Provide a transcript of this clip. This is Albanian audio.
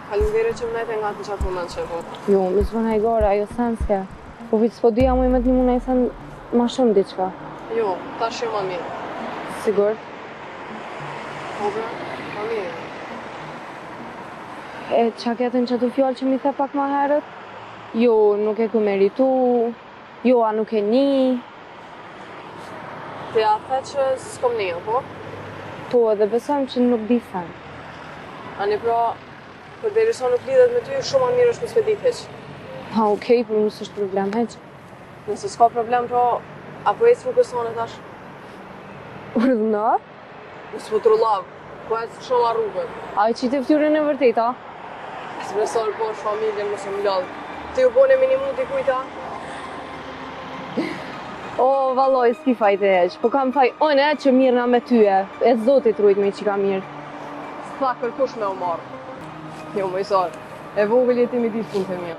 Faleminderit që më nejte nga të qatë moment që po. Jo, më zvona e gore, ajo senske. Po vitë s'po dija mu i me t'ni mu nejse ma shumë diqka. Jo, tash jo ma mirë. Sigur? Po bre, ma mirë. E qa ketën që të fjallë që mi the pak ma herët? Jo, nuk e ku meritu, jo, a nuk e ni. Ti a the që s'kom një, po? Po, edhe besojmë që nuk di sen. Ani pra, për derisa nuk lidhet me ty, shumë ma mirë është më s'vedit heq. Ha, okej, për mu s'është problem heq. Nëse s'ka problem, pra, apo ecë më kësone tash? Urdhëna? Nësë më trullav, po ecë shumë a rrugën. A i qitë ftyrën e vërteta? S'besor po është familjen, mësë më lodhë. Ti u bone minimum t'i kujta? O, valoj, s'ki fajt e heq, po kam faj, one që mirë nga me tyje, e zotit rujt me që ka mirë. S'tha kërkush me u marrë. Jo, mëjsor, e vogël jeti mi ditë punë të mija.